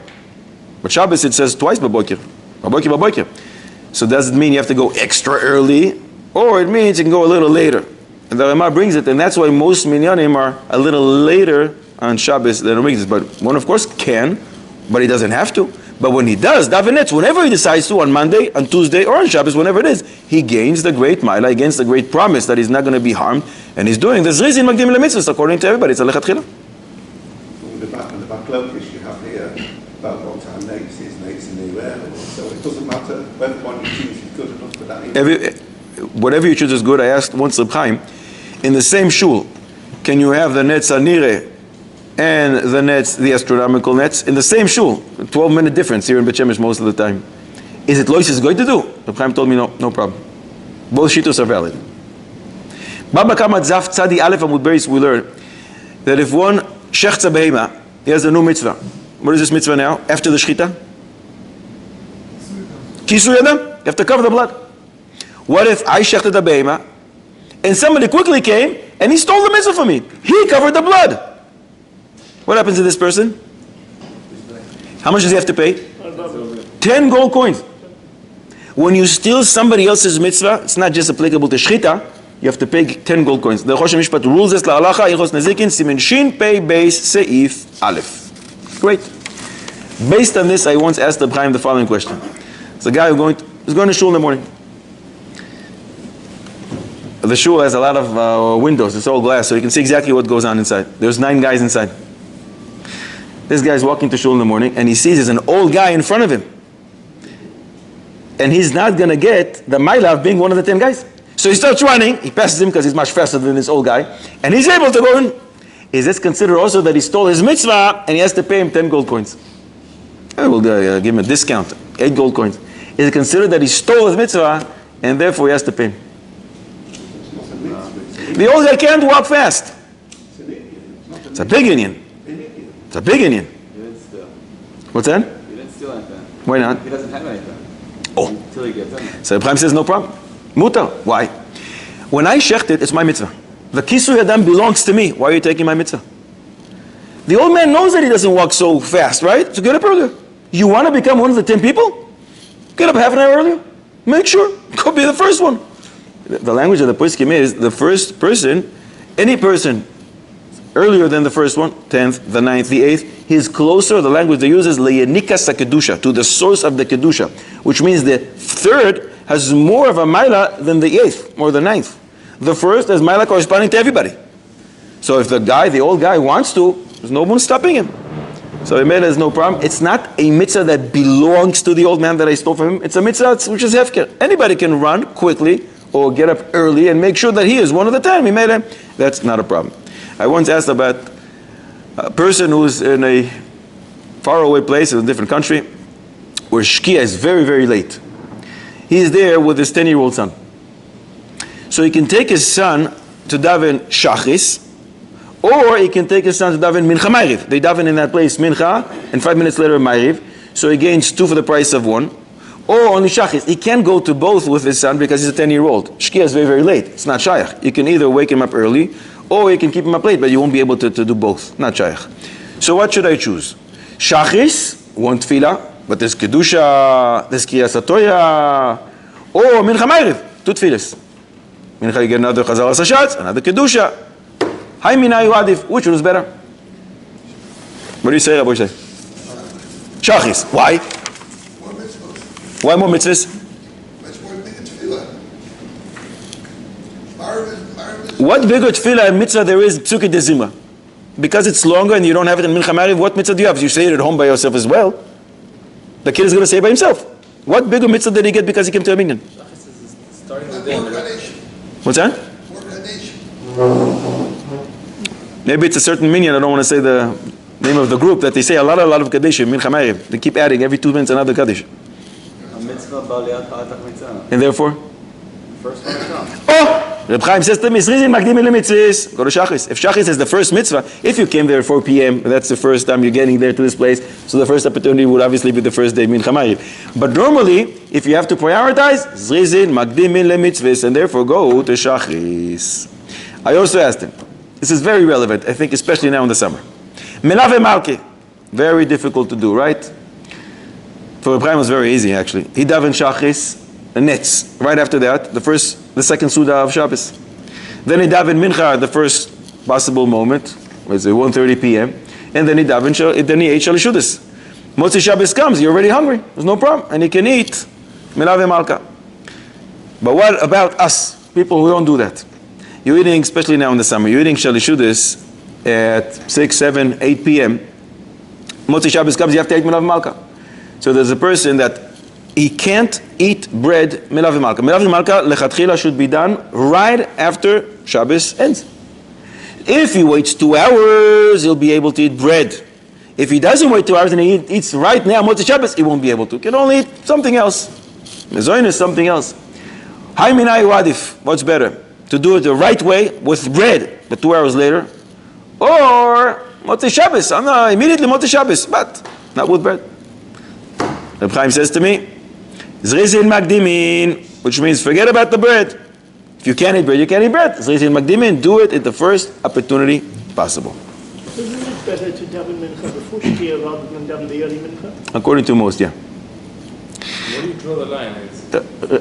But Shabbos it says twice babokir. Babokir. So does it mean you have to go extra early, or it means you can go a little later? And the Rema brings it, and that's why most minyanim are a little later on Shabbos than on weekdays. But one, of course, can, but he doesn't have to. But when he does, daven Neitz, whenever he decides to, on Monday, on Tuesday, or on Shabbos, whenever it is, he gains the great mila, against the great promise that he's not going to be harmed, and he's doing this Rizin Magdim LeMitzvahs according to everybody. It's a lechat chila. The backlogish you have here about what time Neitz is in the air. So it doesn't matter whether one you choose is good enough for that. Whatever you choose is good. I asked once Reb Chaim, in the same shul, can you have the Neitz Anire and the Neitz, the astronomical Neitz, in the same shul? 12-minute difference here in Bet Shemesh most of the time. Is it Lois is going to do? Reb Chaim told me no problem. Both shitos are valid. Baba Kama Zaf Tzadi Aleph Amud Beis, we learn that if one shechza behema, he has a new mitzvah. What is this mitzvah now? After the shechita? Kisur yadam. You have to cover the blood. What if I shechted a behema and somebody quickly came and he stole the mitzvah from me? He covered the blood. What happens to this person? How much does he have to pay? 10 gold coins. When you steal somebody else's mitzvah, it's not just applicable to shechita. You have to pay 10 gold coins. The Chosh HaMishpat rules this la'alacha, Ilchos Nezikin, Simen Shin, Pei, Beis, Seif, Aleph. Great. Based on this, I once asked Reb Chaim the following question. It's a guy who's going to shul in the morning. The shul has a lot of windows. It's all glass, so you can see exactly what goes on inside. There's 9 guys inside. This guy's walking to shul in the morning, and he sees there's an old guy in front of him. And he's not going to get the mila of being one of the 10 guys. So he starts running, he passes him because he's much faster than this old guy, and he's able to go in. Is this considered also that he stole his mitzvah and he has to pay him 10 gold coins? I will give him a discount, 8 gold coins. Is it considered that he stole his mitzvah and therefore he has to pay him? The old guy can't walk fast. It's a big Indian. It's a big Indian. He didn't steal. What's that? He didn't steal anything. Why not? He doesn't have anything. Oh. Until he gets in. So Abraham says no problem. Mutar. Why? When I shecht it, it's my mitzvah. The kisur yadam belongs to me. Why are you taking my mitzvah? The old man knows that he doesn't walk so fast, right? So get up earlier. You want to become one of the 10 people? Get up half an hour earlier. Make sure. Go be the first one. The language of the poskim is the first person any person earlier than the first one, 10th, the 9th, the 8th, he's closer, the language they use is leyenikas kedusha, to the source of the kedusha, which means the third has more of a maila than the 8th, or the 9th. The first has maila corresponding to everybody. So if the old guy wants to, there's no one stopping him. So he made there's no problem. It's not a mitzvah that belongs to the old man that I stole from him. It's a mitzvah which is hefker. Anybody can run quickly or get up early and make sure that he is one of the 10. He made him. That's not a problem. I once asked about a person who's in a faraway place in a different country where Shkia is very, very late. He's there with his 10-year-old son. So he can take his son to daven Shachris, or he can take his son to daven Mincha Ma'ariv. They daven in that place Mincha, and 5 minutes later Ma'ariv. So he gains 2 for the price of 1. Or only Shachris. He can't go to both with his son because he's a 10-year-old. Shkia is very, very late. It's not Shayach. You can either wake him up early, or you can keep him up late, but you won't be able to do both. Not Shayach. So what should I choose? Shachris, 1 tefillah, but there's Kedusha, there's Kriyas HaTorah, or Mincha Ma'ariv, 2 tefillahs. Mincha you get another Chazal Sashatz, another Kedusha. Hai Minai Adif, which one is better? What do you say, Rabbi? Shachris. Why? More mitzvahs. Why more mitzvahs? Much more bigger tefillah. Ma'ariv is What bigger tefillah and mitzvah there is Psuki de Zimra? Because it's longer and you don't have it in Mincha Ma'ariv, what mitzvah do you have? You say it at home by yourself as well. The kid is going to say it by himself. What bigger mitzvah did he get because he came to a minyan? Starting the day. more Kaddish. What's that? More Kaddish. Maybe it's a certain minyan, I don't want to say the name of the group, that they say a lot of Kaddish in Mincha Ma'ariv. They keep adding every 2 minutes another Kaddish. A mitzvah b'aliyat ha'atach mitzvah. And therefore? First one comes. Oh! Reb Chaim says to me, Zrizin makdim le mitzvahs. Go to Shachris. If Shachris is the first mitzvah, if you came there at 4 p.m., that's the first time you're getting there to this place, so the first opportunity would obviously be the first day Mincha Ma'ariv. But normally, if you have to prioritize, Zrizin makdim le mitzvahs, and therefore go to Shachris. I also asked him, this is very relevant, I think, especially now in the summer. Melave Malki, very difficult to do, right? For Reb Chaim it was very easy, actually. He davened Shachris, Neitz. Right after that, the second Suda of Shabbos. Then he davened Mincha, the first possible moment, was it 1:30 p.m. And then he ate Shalishudas. Motzi Shabbos comes, you're already hungry. There's no problem, and he can eat Melave Malka. But what about us, people who don't do that? You're eating, especially now in the summer, you're eating Shalishudas at 6, 7, 8 p.m. Motzi Shabbos comes, you have to eat Melave Malka. So there's a person that he can't eat bread Melave Malka. Melave Malka, lechatchila, should be done right after Shabbos ends. If he waits 2 hours, he'll be able to eat bread. If he doesn't wait 2 hours and he eats right now, Motzi Shabbos, he won't be able to. He can only eat something else. Mezoin is something else. Hai minai wadif, what's better? To do it the right way with bread, but 2 hours later, or Motzi Shabbos, immediately Motzi Shabbos, but not with bread. Reb Chaim says to me, Zrizin Magdimin, which means forget about the bread. If you can't eat bread, you can't eat bread. Zrizin Magdimin, do it at the first opportunity possible. Isn't it better to daven mincha before Shkia rather than daven the early mincha? According to most, yeah. Where do you draw the line?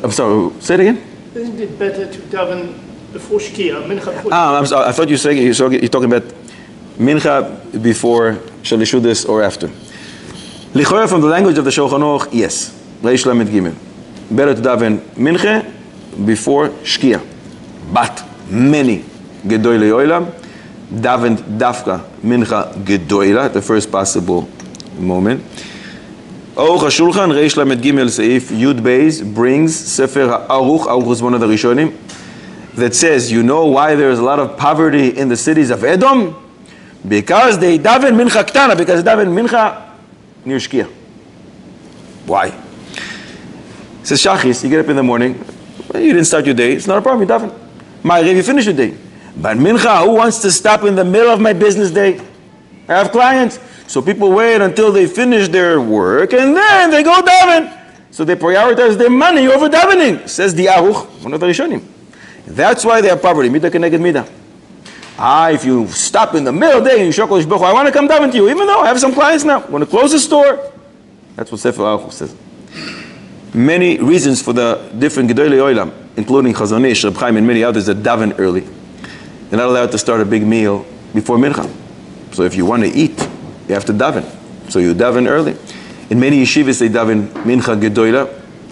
I'm sorry, say it again? Isn't it better to daven before Shkia, mincha before I'm sorry, I thought you were you're talking about mincha before Shalishudas or after. Lichora, from the language of the Shulchan Aruch, yes. Reish Lamed Gimel. Better to daven mincha before Shkia. But many Gedolei Olam davened dafka mincha gedoila, the first possible moment. Aruch HaShulchan, Reish Lamed Gimel Seif Yud Beis, brings Sefer Aruch. Aruch is one of the Rishonim, that says, you know why there is a lot of poverty in the cities of Edom? Because they daven mincha ktana, because they daven mincha near Shkia. Why? It says Shachis, you get up in the morning, you didn't start your day, it's not a problem, you daven. Ma'ariv, you finish your day. But mincha, who wants to stop in the middle of my business day? I have clients. So people wait until they finish their work and then they go daven. So they prioritize their money over davening, says the Aruch, one of the Rishonim. That's why they have poverty. Mida keneged mida. If you stop in the middle of the day and you show Kodesh Baruch Hu, I want to come daven to you, even though I have some clients now. I'm going to close the store. That's what Sefer Aruch says. Many reasons for the different Gedolei Olam, including Chazon Ish, Reb Chaim, and many others that daven early. You're not allowed to start a big meal before mincha. So if you want to eat, you have to daven. So you daven early. In many yeshivas, they daven mincha gedoyla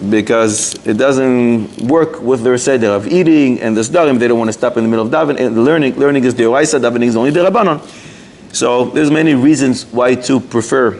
because it doesn't work with their seder of eating and the sdarim. They don't want to stop in the middle of daven. And learning is the oraisa, davening is only the rabbanon. So there's many reasons why to prefer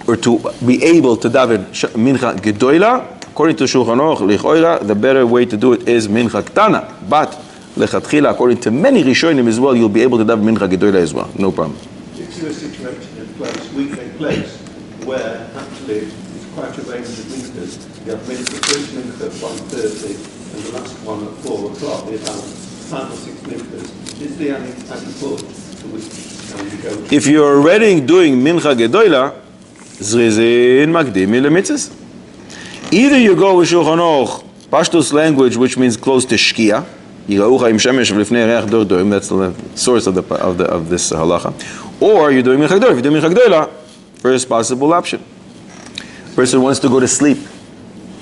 or to be able to daven mincha gedoyla. According to Shulchan Aruch, lichoira, the better way to do it is mincha ktana. But lechatchila, according to many rishonim as well, you'll be able to daven mincha gedoyla as well. No problem. It's a situation in place, weekday place, where actually it's quite a range of minchas. You have the first mincha at 1:30 and the last one at 4 o'clock. You have 5 or 6 minchas. Is there any put to which you go to? If you're already doing mincha gedoyla, zrizin makdimi lemitzvahs. Either you go with Shulchan Aruch, Pashtus language, which means close to Shkia. That's the source of this halacha. Or you're doing mincha gedoyla. If you're doing mincha gedoyla, first possible option. Person wants to go to sleep.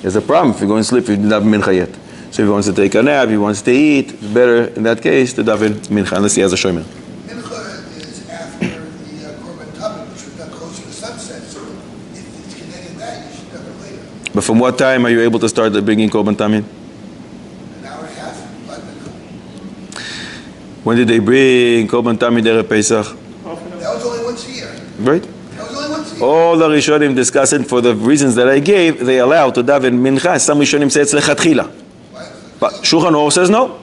There's a problem if you're going to sleep if you didn't have mincha yet. So if he wants to take a nap, he wants to eat, it's better in that case to daven mincha unless he has a shomer. Mincha is after the Korban Tamid, which would not close to the sunset. So if it's connected that, you should daven later. But from what time are you able to start bringing Korban Tamid? An hour and a half, 5 minutes. When did they bring Korban Tamid Erev Pesach? That was only once a year. Right? That was only once a year. All the Rishonim discussing for the reasons that I gave, they allow to daven mincha. Some Rishonim say it's lechatchila. But Shulchan Aruch says no.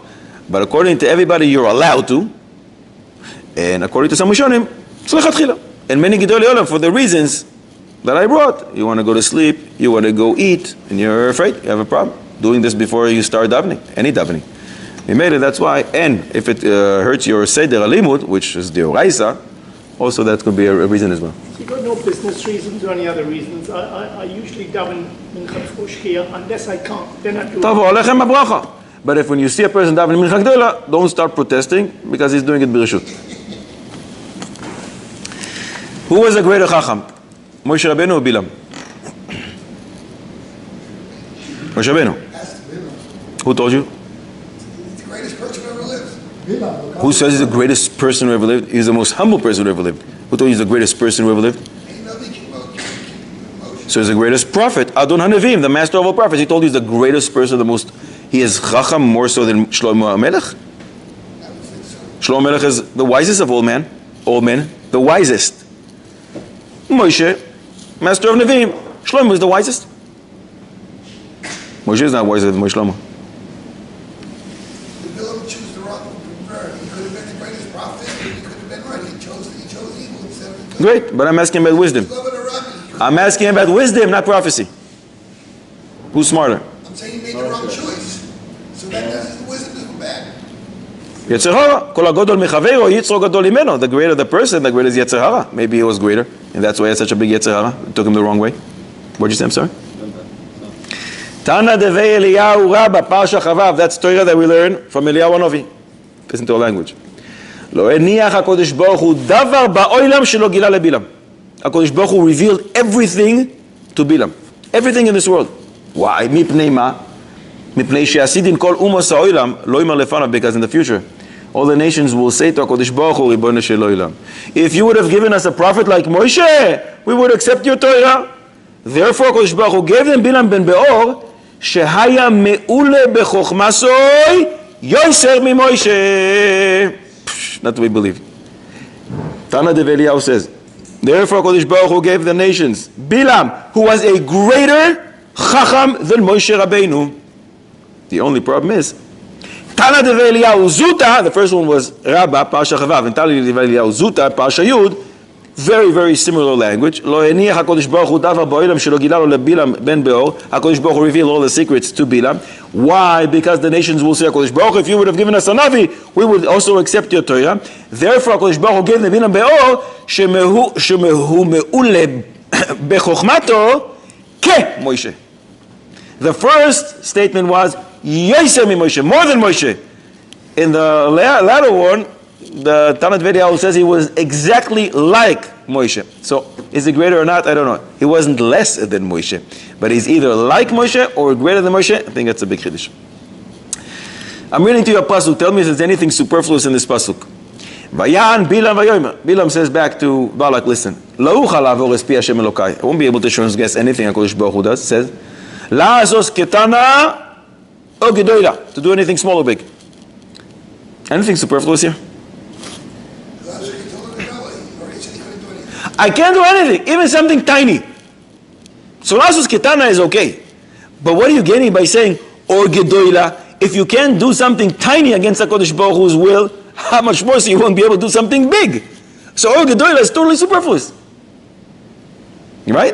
But according to everybody, you're allowed to. And according to some Rishonim, it's lechatchila. And many Gedolei Olam, for the reasons that I brought. You want to go to sleep, you want to go eat, and you're afraid, you have a problem doing this before you start davening, any davening. We made it, that's why. And if it hurts your seder alimut, which is the oraisa, also that could be a reason as well. So you got no business reasons or any other reasons. I usually daven mincha before shkia unless I can't. Then I do. Tavo alechem habracha. But if when you see a person davening mincha gedola, don't start protesting because he's doing it b'reshut. Who was a greater chacham? Moshe Rabbeinu or Bilam? Moshe Rabbeinu. Who told you? He's the greatest person who ever lived. Who says he's the greatest person who ever lived? He's the most humble person who ever lived. Who told you he's the greatest person who ever lived? Ain't nobody can Moshe. So he's the greatest prophet. Adon HaNeviim, the master of all prophets. He told you he's the greatest person, the most. He is chacham more so than Shlomo HaMelech. I would think so. Shlomo HaMelech is the wisest of all men, the wisest. Moshe, master of Neviim. Shlomo is the wisest. Moshe is not wiser than Moshe Shlomo. The Bilam chose the wrong preferred. He could have been the greatest prophet, but he could have been right. He chose evil instead of good. Great, but I'm asking about wisdom. Love and a rabbi. He could- I'm asking about wisdom, not prophecy. Who's smarter? I'm saying he made the wrong choice. So that doesn't, the wisdom doesn't go back. Yetzer hara. Kol hagodol mechaveiro, yitzro gadol imeno. The greater the person, the greater is Yetzer hara. Maybe he was greater, and that's why he had such a big Yetzer hara. It took him the wrong way. What'd you say? I'm sorry. Tana devei Eliyahu Rabba Parsha Chavav. That's Torah that we learn from Eliyahu Hanavi. Listen to our language. Lo eniach HaKadosh Baruch Hu davar ba'olam shelo gila leBilam. HaKadosh Baruch Hu revealed everything to Bilam. Everything in this world. Why? Mipnei ma? Mipnei she'asidin kol umos ha'olam lo yimar lefanav. Because in the future, all the nations will say to HaKadosh Baruch Hu, Ribono shel olam, if you would have given us a prophet like Moshe, we would accept your Torah. Therefore, HaKadosh Baruch Hu gave them Bilam ben Beor, shehaya me'ule bechokmasoi yoser mimoshe. Not to be believed. Tana de Eliyahu says, therefore HaKadosh Baruch Hu gave the nations Bilam, who was a greater chacham than Moshe Rabbeinu. The only problem is, Tana de Eliyahu Zuta, the first one was Rabba, Parsha Chavav, and Tana de Eliyahu Zuta, Parsha Yud, very, very similar language. Lo eniach HaKadosh Baruch Hu davar ba'olam shelo gila lo leBilam ben Beor. HaKadosh Baruch Hu revealed all the secrets to Bilam. Why? Because the nations will say, HaKadosh Baruch Hu, if you would have given us a Navi, we would also accept your Torah. Therefore, HaKadosh Baruch Hu gave the Bilam Beor, shemehu me'ule bechokmato ke Moshe. The first statement was, Yoser mi Moshe, more than Moshe. In the latter one, the Talmud Eliyahu says he was exactly like Moshe. So, is he greater or not? I don't know. He wasn't less than Moshe. But he's either like Moshe or greater than Moshe. I think that's a big chiddush. I'm reading to you a pasuk. Tell me if there's anything superfluous in this pasuk. Vayan Bilam Vayomer. Bilam says back to Balak, listen. Lo ucha lavor es pi Hashem Elokai. I won't be able to transgress anything HaKadosh Baruch Hu does. It says, la'asos ketana o gedola. To do anything small or big. Anything superfluous here? I can't do anything, even something tiny. So la'asos ketana is okay. But what are you getting by saying, or gedola? If you can't do something tiny against HaKadosh Baruch Hu's will, how much more so you won't be able to do something big? So or gedola is totally superfluous. Right?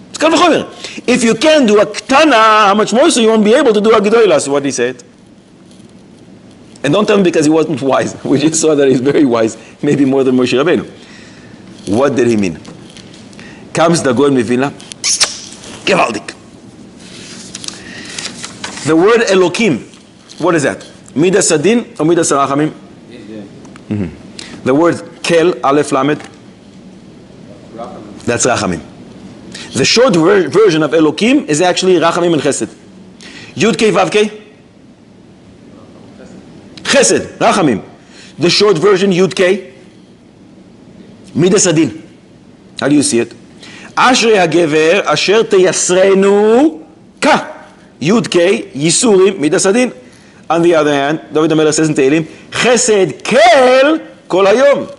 It's kal v'chomer. If you can't do a ktana, how much more so you won't be able to do a gedola? So what did he say? And don't tell me because he wasn't wise. We just saw that he's very wise, maybe more than Moshe Rabbeinu. What did he mean? Comes the Gaon Mivilna. Gewaldig. The word Elokim, what is that? Midas Adin or Midas Rachamim? The word Kel, Aleph Lamed, that's Rachamim. The short version of Elokim is actually Rachamim and Chesed. Yud Kei Vav Kei? Chesed, Rachamim. The short version, Yud Kei, Midas Adin. How do you see it? Ashrei HaGever Asher Teyasreinu Ka. Yud Kei, Yisurim, Midas Adin. On the other hand, David HaMelech says in Tehillim, Chesed Kel Kol Hayom.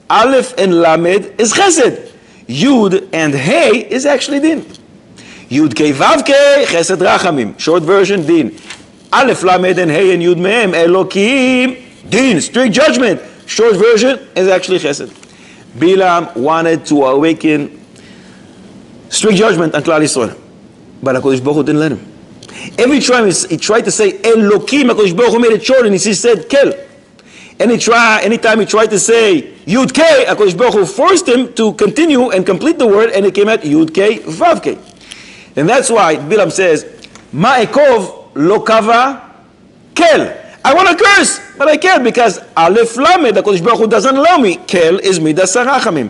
Aleph and Lamed is Chesed. Yud and Hey is actually Din. Yud Kei Vav Kei, Chesed Rachamim. Short version, Din. Aleph Lamed and Hey and Yud Mehem, Elokim, Din. Strict judgment. Short version is actually Chesed. Bilam wanted to awaken strict judgment on Klal Yisrael. But HaKadosh Baruch Hu didn't let him. Every time he tried to say Elokim, HaKadosh Baruch Hu made it short and he said Kel. Anytime he tried to say Yud Kei, HaKadosh Baruch Hu forced him to continue and complete the word, and it came at Yud Kei Vav Kei. And that's why Bilam says, Ma'ekov lo kava Kel. I want to curse, but I can't because Aleph Lamed, HaKadosh Baruch Hu doesn't allow me. Kel is Midas HaRachamim.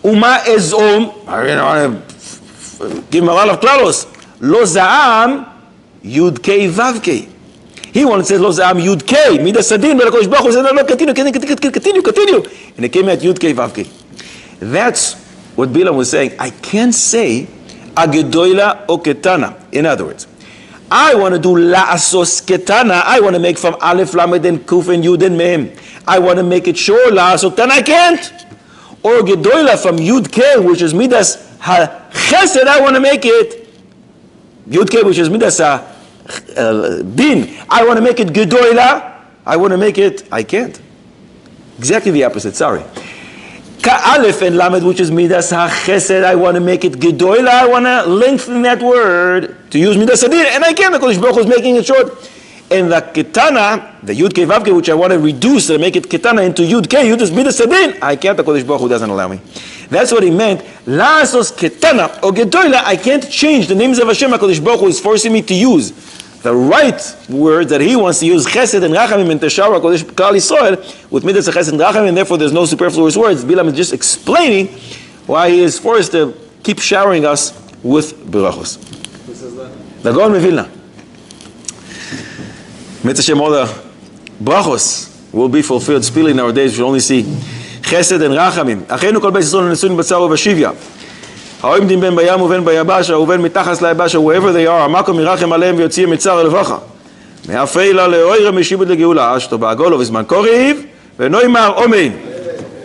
Uma ezom, I don't want to give him a lot of klalos. Lo za'am Yud Kei Vav Kei. He wanted to say Lo Za'am Yud Kei Midas Adin, but HaKadosh Baruch Hu said no, continue. And it came at Yud Kei Vav Kei. That's what Bilam was saying. I can't say Agedoila o Ketana. In other words, I want to do La'asos Ketana. I want to make from Aleph Lamed and Kuf and Yud and Mem. I want to make it sure La'asos Ketana. I can't. Or Gedoila from Yud Kei, which is Midas HaChesed. I want to make it Yud Kei, which is Midas Din. I want to make it Gedoila. I want to make it, I can't. Exactly the opposite, sorry. Aleph and Lamed, which is Midas HaChesed, I want to make it Gedoila. I want to lengthen that word to use Midas Adin, and I can't. The Kodesh Baruch Hu is making it short. And the Ketana, the Yud Kei Vav Kei, which I want to reduce and make it Ketana into Yud Kei, Yud is Midas Adin. I can't. The Kodesh Baruch Hu doesn't allow me. That's what he meant. La'asos Ketana or Gedoila. I can't change the names of Hashem. HaKadosh Baruch Hu is forcing me to use the right word that he wants to use, Chesed and Rachamim, and Teshawa Kodesh Klal Yisrael with Midas Chesed and Rachamim, and therefore there's no superfluous words. Bilam is just explaining why he is forced to keep showering us with berachos. Who says that? The Gaon Mivilna. Mitzvah all the brachos will be fulfilled speedily in our days. We shall only see Chesed and Rachamim. Achenu kol beis Yisrael nesuin b'tzar u'b'shivya. העומדים בין בים ובין ביבשה ובין מתחת ליבשה, wherever they are, המקום ירחם עליהם ויוציאם מצר לברכה. מאפלה לאוירם משיבות לגאולה, אשתו בעגולו בזמן קוריב, ונאמר אמן.